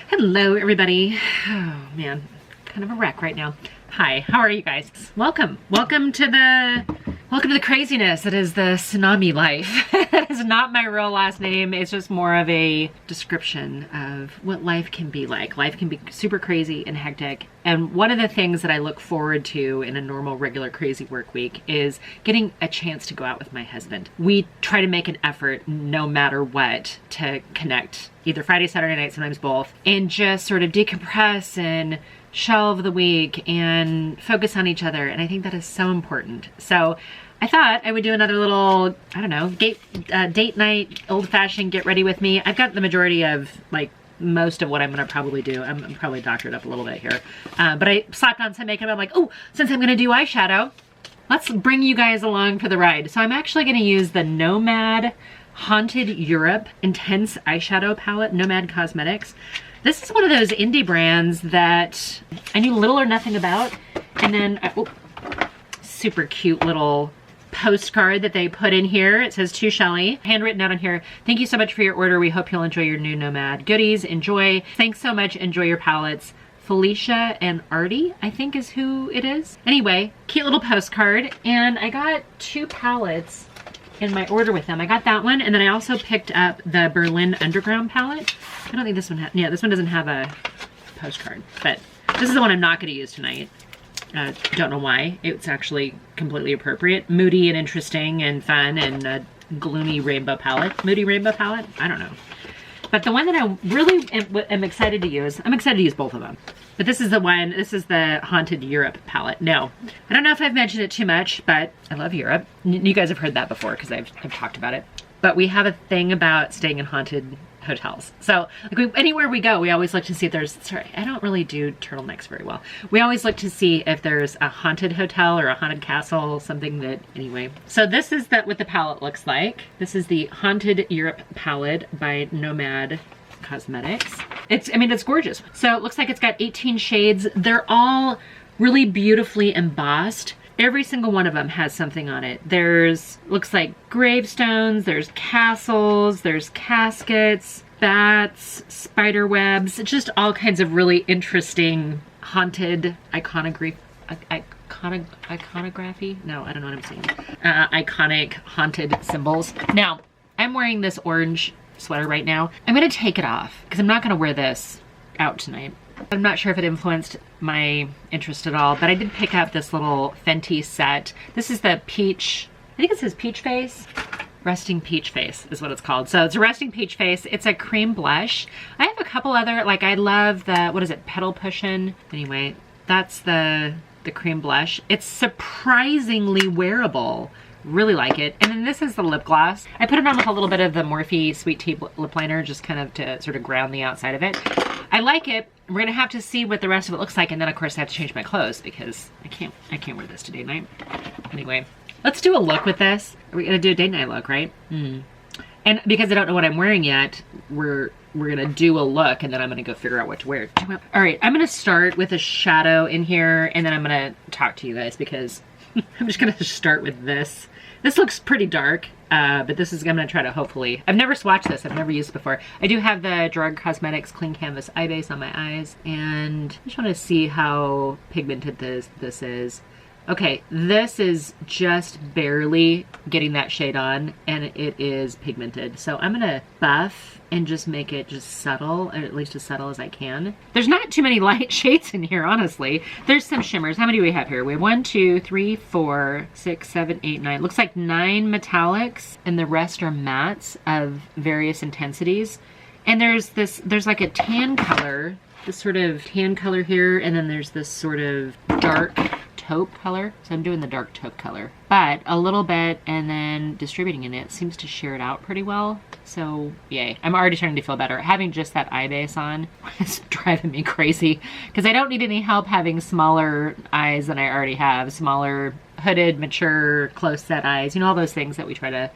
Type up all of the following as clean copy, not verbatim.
Hello, everybody. Oh, man. Kind of a wreck right now. Hi, how are you guys? Welcome. Welcome to the craziness that is the tsunami life. That is not my real last name. It's just more of a description of what life can be like. Life can be super crazy and hectic. And one of the things that I look forward to in a normal, regular, crazy work week is getting a chance to go out with my husband. We try to make an effort, no matter what, to connect either Friday, Saturday night, sometimes both, and just sort of decompress and shelve the week and focus on each other. And I think that is so important. So I thought I would do another little, I don't know, date night, old-fashioned get ready with me. I've got the majority of, like, most of what I'm gonna probably do. I'm probably doctored up a little bit here. But I slapped on some makeup. I'm like, oh, since I'm gonna do eyeshadow, let's bring you guys along for the ride. So I'm actually gonna use the Nomad Haunted Europe Intense Eyeshadow Palette, Nomad Cosmetics. This is one of those indie brands that I knew little or nothing about. And then, super cute little postcard that they put in here. It says, to Shelly, handwritten out on here. Thank you so much for your order. We hope you'll enjoy your new Nomad goodies. Enjoy. Thanks so much. Enjoy your palettes. Felicia and Artie, I think is who it is. Anyway, cute little postcard. And I got 2 palettes in my order with them. I got that one, and then I also picked up the Berlin Underground palette. I don't think this one yeah, this one doesn't have a postcard, but this is the one I'm not going to use tonight. Don't know why. It's actually completely appropriate. Moody and interesting and fun, and a gloomy rainbow palette. Moody rainbow palette? I don't know. But the one that I really am excited to use, I'm excited to use both of them. But this is the one, this is the Haunted Europe palette. No, I don't know if I've mentioned it too much, but I love Europe. You guys have heard that before because I've talked about it. But we have a thing about staying in haunted hotels. So like anywhere we go, we always look to see if there's, sorry, I don't really do turtlenecks very well. We always look to see if there's a haunted hotel or a haunted castle, something that, anyway. So this is what the palette looks like. This is the Haunted Europe palette by Nomad Cosmetics. I mean, it's gorgeous. So it looks like it's got 18 shades. They're all really beautifully embossed. Every single one of them has something on it. Looks like gravestones, there's castles, there's caskets, bats, spider webs, just all kinds of really interesting haunted iconography. No, I don't know what I'm saying. Iconic haunted symbols. Now, I'm wearing this orange sweater right now. I'm gonna take it off because I'm not gonna wear this out tonight. I'm not sure if it influenced my interest at all, but I did pick up this little Fenty set. This is the peach, I think it says peach face. Resting peach face is what it's called. So it's a resting peach face. It's a cream blush. I have a couple other, like I love the, what is it, Petal Pushin'? Anyway, that's the cream blush. It's surprisingly wearable. Really like it. And then this is the lip gloss. I put it on with a little bit of the Morphe Sweet Tea lip liner, just kind of to sort of ground the outside of it. I like it. We're gonna have to see what the rest of it looks like, and then of course I have to change my clothes because I can't wear this to date night. Anyway, let's do a look with this. Are we gonna do a date night look, right? And because I don't know what I'm wearing yet, we're gonna do a look, and then I'm gonna go figure out what to wear. All right, I'm gonna start with a shadow in here, and then I'm gonna talk to you guys because I'm just gonna start with this. This looks pretty dark, but this is, I'm gonna try to hopefully, I've never swatched this, I've never used it before. I do have the Drug Cosmetics Clean Canvas Eye Base on my eyes, and I just wanna see how pigmented this is. Okay, this is just barely getting that shade on, and it is pigmented. So I'm gonna buff and just make it just subtle, or at least as subtle as I can. There's not too many light shades in here, honestly. There's some shimmers. How many do we have here? We have 1, 2, 3, 4, 6, 7, 8, 9. Looks like 9 metallics, and the rest are mattes of various intensities. And there's like a tan color, this sort of tan color here, and then there's this sort of dark taupe color. So I'm doing the dark taupe color, but a little bit and then distributing in it seems to share it out pretty well. So yay. I'm already starting to feel better. Having just that eye base on is driving me crazy because I don't need any help having smaller eyes than I already have. Smaller, hooded, mature, close set eyes. You know, all those things that we try to,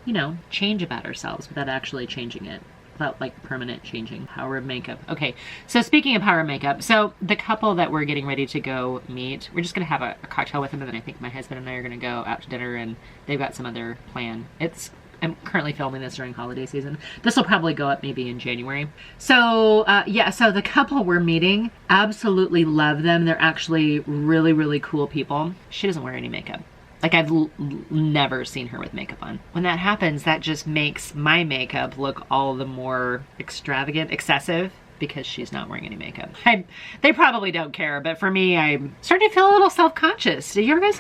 you know, change about ourselves without actually changing it. Without like permanent changing. Power of makeup. Okay, so speaking of power of makeup, so the couple that we're getting ready to go meet, we're just gonna have a cocktail with them, and then I think my husband and I are gonna go out to dinner, and they've got some other plan. It's I'm currently filming this during holiday season. This will probably go up maybe in January. So yeah, so the couple we're meeting, absolutely love them. They're actually really, really cool people. She doesn't wear any makeup. Like, I've never seen her with makeup on. When that happens, that just makes my makeup look all the more extravagant, excessive, because she's not wearing any makeup. They probably don't care, but for me, I'm starting to feel a little self-conscious. Did you guys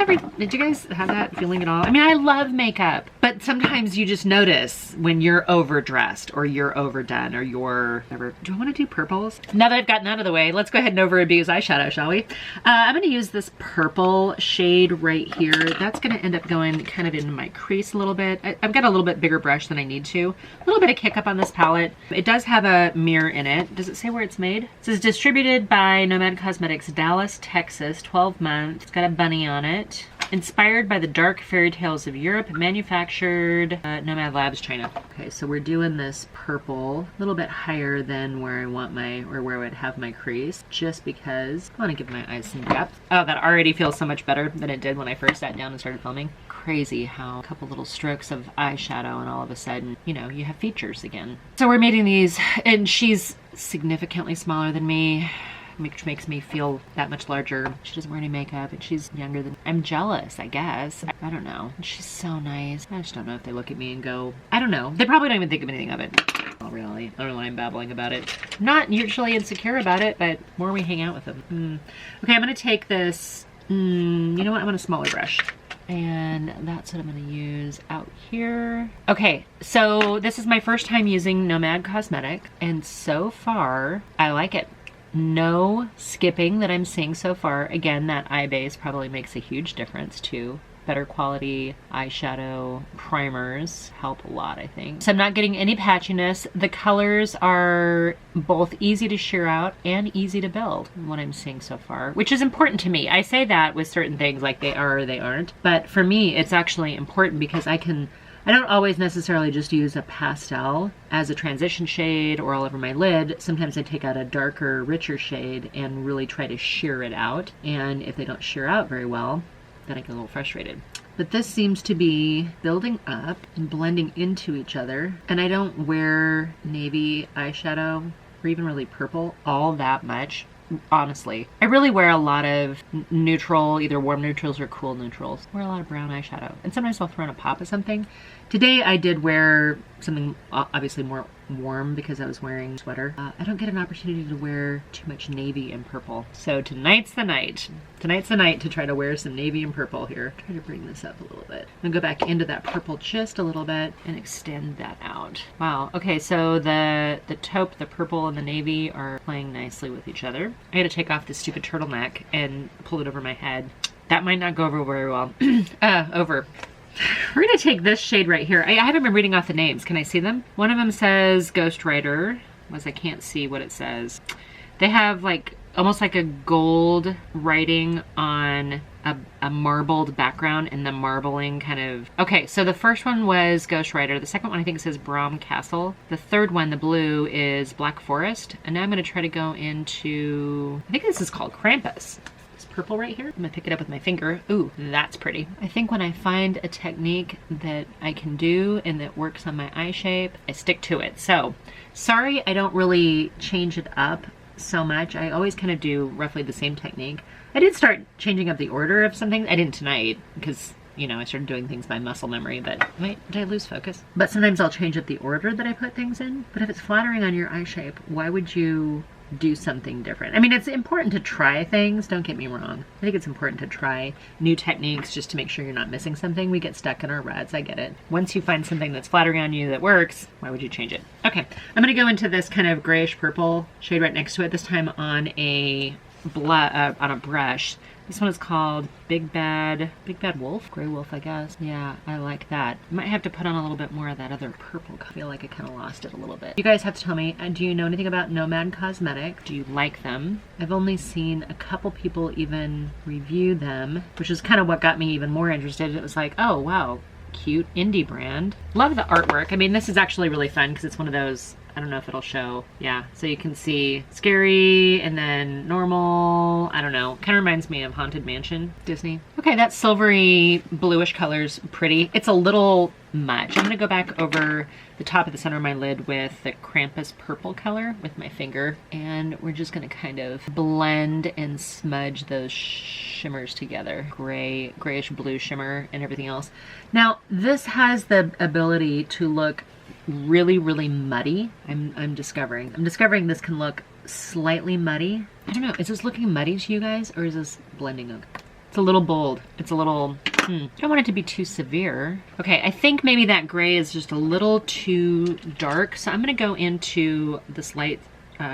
have that feeling at all? I mean, I love makeup, but sometimes you just notice when you're overdressed or you're overdone or you're whatever. Do I want to do purples? Now that I've gotten out of the way, let's go ahead and over-abuse eyeshadow, shall we? I'm going to use this purple shade right here. That's going to end up going kind of into my crease a little bit. I've got a little bit bigger brush than I need to. A little bit of kick up on this palette. It does have a mirror in it. Does it say where it's made? It says distributed by Nomad Cosmetics, Dallas, Texas, 12 months. It's got a bunny on it. Inspired by the dark fairy tales of Europe, manufactured Nomad Labs, China. Okay, so we're doing this purple a little bit higher than where I want my, or where I would have my crease, just because I want to give my eyes some depth. Oh, that already feels so much better than it did when I first sat down and started filming. Crazy how a couple little strokes of eyeshadow and all of a sudden, you know, you have features again. So we're making these, and she's significantly smaller than me, which makes me feel that much larger. She doesn't wear any makeup and she's younger than... I'm jealous, I guess. I don't know. She's so nice. I just don't know if they look at me and go... I don't know. They probably don't even think of anything of it. Oh, really? I don't know why I'm babbling about it. I'm not usually insecure about it, but the more we hang out with them. Okay, I'm gonna take this... you know what? I'm on a smaller brush. And that's what I'm going to use out here. Okay, so this is my first time using Nomad Cosmetics, and so far, I like it. No skipping that I'm seeing so far. Again, that eye base probably makes a huge difference too. Better quality eyeshadow primers help a lot, I think. So I'm not getting any patchiness. The colors are both easy to sheer out and easy to build, what I'm seeing so far, which is important to me. I say that with certain things like they are or they aren't, but for me, it's actually important because I don't always necessarily just use a pastel as a transition shade or all over my lid. Sometimes I take out a darker, richer shade and really try to sheer it out. And if they don't sheer out very well, then I get a little frustrated. But this seems to be building up and blending into each other. And I don't wear navy eyeshadow or even really purple all that much. Honestly, I really wear a lot of neutral, either warm neutrals or cool neutrals. I wear a lot of brown eyeshadow, and sometimes I'll throw in a pop of something. Today I did wear something obviously more warm because I was wearing a sweater. I don't get an opportunity to wear too much navy and purple. So tonight's the night. Tonight's the night to try to wear some navy and purple here. Try to bring this up a little bit. I'm gonna go back into that purple just a little bit and extend that out. Wow, okay, so the taupe, the purple, and the navy are playing nicely with each other. I gotta take off this stupid turtleneck and pull it over my head. That might not go over very well. We're gonna take this shade right here. I haven't been reading off the names. Can I see them? One of them says Ghostwriter, I can't see what it says. They have like almost like a gold writing on a marbled background, and the marbling kind of... Okay, so the first one was Ghostwriter. The second one I think says Brom Castle. The third one, the blue, is Black Forest. And now I'm gonna try to go into... I think this is called Krampus. Purple right here. I'm gonna pick it up with my finger. Ooh, that's pretty. I think when I find a technique that I can do and that works on my eye shape, I stick to it. So, sorry I don't really change it up so much. I always kind of do roughly the same technique. I did start changing up the order of some things. I didn't tonight because, you know, I started doing things by muscle memory, but wait, did I lose focus? But sometimes I'll change up the order that I put things in. But if it's flattering on your eye shape, why would you do something different? I mean, it's important to try things, don't get me wrong. I think it's important to try new techniques just to make sure you're not missing something. We get stuck in our ruts, I get it. Once you find something that's flattering on you that works, why would you change it? Okay, I'm gonna go into this kind of grayish purple shade right next to it, this time on a brush. This one is called Big Bad Wolf? Gray Wolf, I guess. Yeah, I like that. I might have to put on a little bit more of that other purple. I feel like I kind of lost it a little bit. You guys have to tell me, do you know anything about Nomad Cosmetics? Do you like them? I've only seen a couple people even review them, which is kind of what got me even more interested. It was like, oh, wow. Cute indie brand. Love the artwork. I mean, this is actually really fun because it's one of those I don't know if it'll show. Yeah, so you can see scary and then normal. I don't know. Kind of reminds me of Haunted Mansion, Disney. Okay, that silvery bluish color's pretty. It's a little much. I'm gonna go back over the top of the center of my lid with the Krampus purple color with my finger, and we're just gonna kind of blend and smudge those shimmers together. Grayish blue shimmer and everything else. Now, this has the ability to look really, really muddy. I'm discovering this can look slightly muddy. I don't know, is this looking muddy to you guys, or is this blending okay? It's a little bold. It's a little, I don't want it to be too severe. Okay, I think maybe that gray is just a little too dark. So I'm gonna go into this light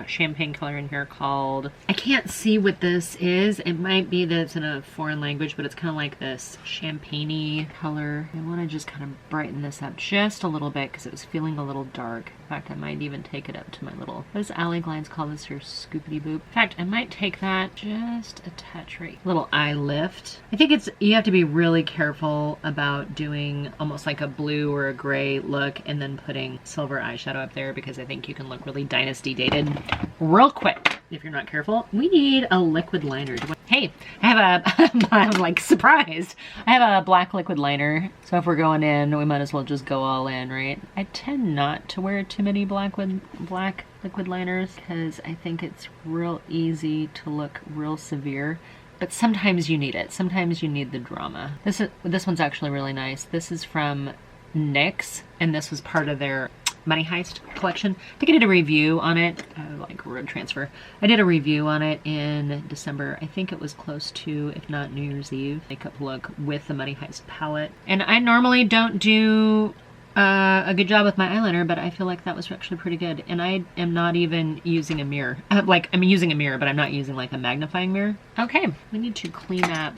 champagne color in here called, I can't see what this is. It might be that it's in a foreign language, but it's kind of like this champagne-y color. I want to just kind of brighten this up just a little bit because it was feeling a little dark. In fact, I might even take it up to my little, what does Ally Glines call this here? Scoopity boop. In fact, I might take that just a touch right. Little eye lift. I think you have to be really careful about doing almost like a blue or a gray look and then putting silver eyeshadow up there, because I think you can look really dynasty dated real quick if you're not careful. We need a liquid liner. Hey, I have I'm like surprised. I have a black liquid liner. So if we're going in, we might as well just go all in, right? I tend not to wear too many black liquid liners because I think it's real easy to look real severe. But sometimes you need it. Sometimes you need the drama. This one's actually really nice. This is from NYX, and this was part of their Money Heist collection. I think I did a review on it, like road transfer. I did a review on it in December. I think it was close to, if not New Year's Eve, makeup look with the Money Heist palette. And I normally don't do a good job with my eyeliner, but I feel like that was actually pretty good. And I am not even using a mirror. Like, I'm using a mirror, but I'm not using like a magnifying mirror. Okay, we need to clean up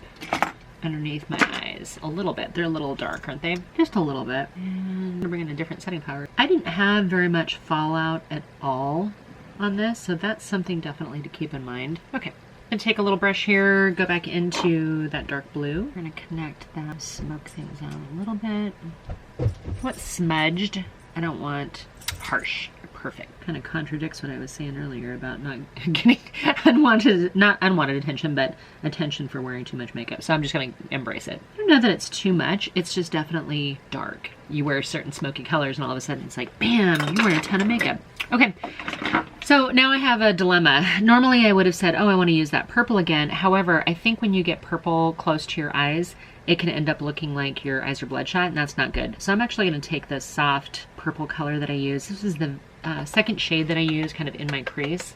underneath my eyes a little bit. They're a little dark, aren't they? Just a little bit. And I'm gonna bring in a different setting powder. I didn't have very much fallout at all on this, so that's something definitely to keep in mind. Okay, I'm gonna take a little brush here, go back into that dark blue. We're gonna connect that, smoke things out a little bit. What's smudged? I don't want harsh. Perfect. Kind of contradicts what I was saying earlier about not getting not unwanted attention, but attention for wearing too much makeup. So I'm just going to embrace it. I don't know that it's too much. It's just definitely dark. You wear certain smoky colors and all of a sudden it's like, bam, you wear a ton of makeup. Okay. So now I have a dilemma. Normally I would have said, oh, I want to use that purple again. However, I think when you get purple close to your eyes, it can end up looking like your eyes are bloodshot, and that's not good. So I'm actually going to take the soft purple color that I use. This is the second shade that I use kind of in my crease.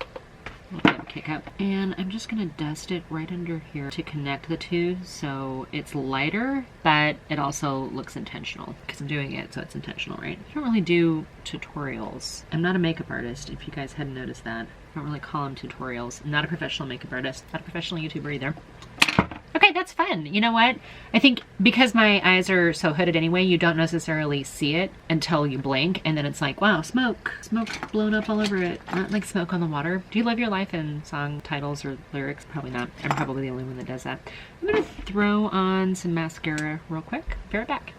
A little bit of kick up. And I'm just going to dust it right under here to connect the two so it's lighter, but it also looks intentional because I'm doing it so it's intentional, right? I don't really do tutorials. I'm not a makeup artist, if you guys hadn't noticed that. I don't really call them tutorials. I'm not a professional makeup artist, not a professional YouTuber either. Okay, that's fun. You know what? I think because my eyes are so hooded anyway, you don't necessarily see it until you blink, and then it's like, wow, smoke blown up all over it. Not like smoke on the water. Do you live your life in song titles or lyrics? Probably not. I'm probably the only one that does that. I'm gonna throw on some mascara real quick. Be right back.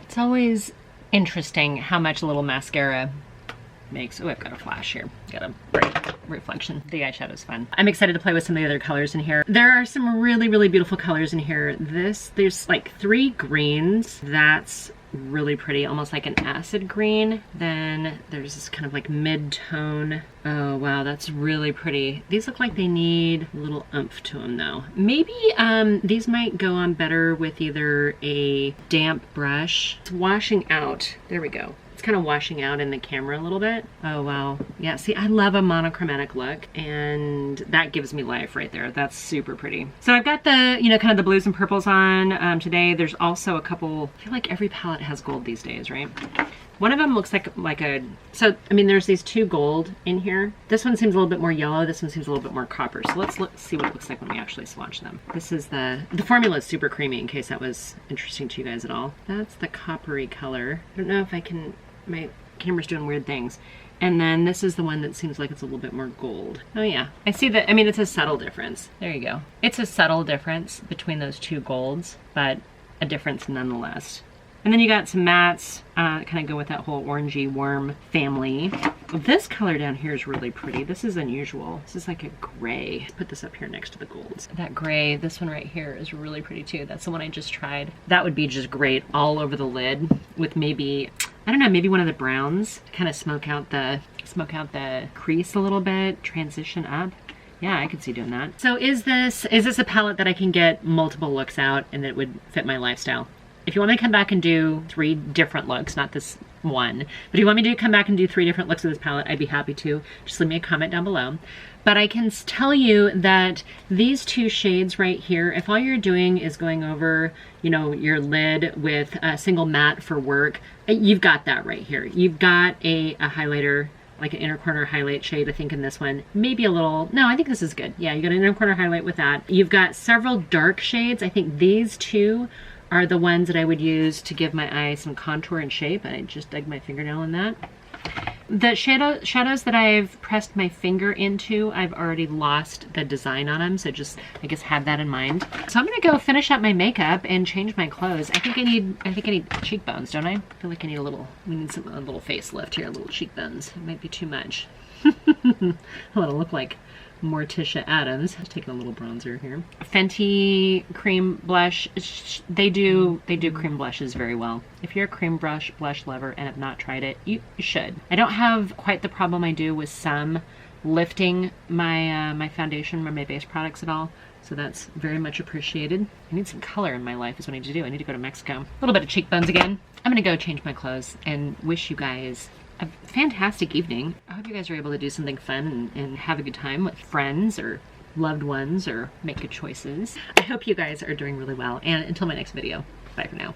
It's always interesting how much a little mascara makes. Oh, I've got a flash here. Got a bright reflection. The eyeshadow's fun. I'm excited to play with some of the other colors in here. There are some really, really beautiful colors in here. There's like 3 greens. That's really pretty, almost like an acid green. Then there's this kind of like mid-tone. Oh wow, that's really pretty. These look like they need a little oomph to them though. Maybe these might go on better with either a damp brush. It's washing out. There we go. It's kind of washing out in the camera a little bit. Oh wow. Yeah, see, I love a monochromatic look, and that gives me life right there. That's super pretty. So I've got the, you know, kind of the blues and purples on today. There's also a couple, I feel like every palette has gold these days, right? One of them looks like a, so, I mean, there's these 2 gold in here. This one seems a little bit more yellow. This one seems a little bit more copper. So let's see what it looks like when we actually swatch them. This is the formula is super creamy, in case that was interesting to you guys at all. That's the coppery color. I don't know if I can, my camera's doing weird things. And then this is the one that seems like it's a little bit more gold. Oh yeah, I see that. I mean, it's a subtle difference. There you go. It's a subtle difference between those 2 golds, but a difference nonetheless. And then you got some mattes, kind of go with that whole orangey worm family. This color down here is really pretty. This is unusual. This is like a gray. Put this up here next to the golds. That gray, this one right here is really pretty too. That's the one I just tried. That would be just great all over the lid with maybe, I don't know, maybe one of the browns to kind of smoke out the crease a little bit, transition up. Yeah, I could see doing that. So is this a palette that I can get multiple looks out and that would fit my lifestyle? If you want me to come back and do 3 different looks, not this one, but if you want me to come back and do 3 different looks of this palette, I'd be happy to. Just leave me a comment down below. But I can tell you that these 2 shades right here, if all you're doing is going over, you know, your lid with a single matte for work, you've got that right here. You've got a highlighter, like an inner corner highlight shade, I think in this one. Maybe a little, no, I think this is good. Yeah, you got an inner corner highlight with that. You've got several dark shades. I think these 2 are the ones that I would use to give my eye some contour and shape. I just dug my fingernail in that. The shadows that I've pressed my finger into, I've already lost the design on them, so just, I guess, have that in mind. So I'm gonna go finish up my makeup and change my clothes. I think I need cheekbones, don't I? I feel like I need a little facelift here, little cheekbones. It might be too much. I wanna look like Morticia Adams. Just taking a little bronzer here. Fenty cream blush. They do cream blushes very well. If you're a cream blush lover and have not tried it, you should. I don't have quite the problem I do with some lifting my my foundation or my base products at all. So that's very much appreciated. I need some color in my life is what I need to do. I need to go to Mexico. A little bit of cheekbones again. I'm gonna go change my clothes and wish you guys a fantastic evening. I hope you guys are able to do something fun and have a good time with friends or loved ones or make good choices. I hope you guys are doing really well, and until my next video, bye for now.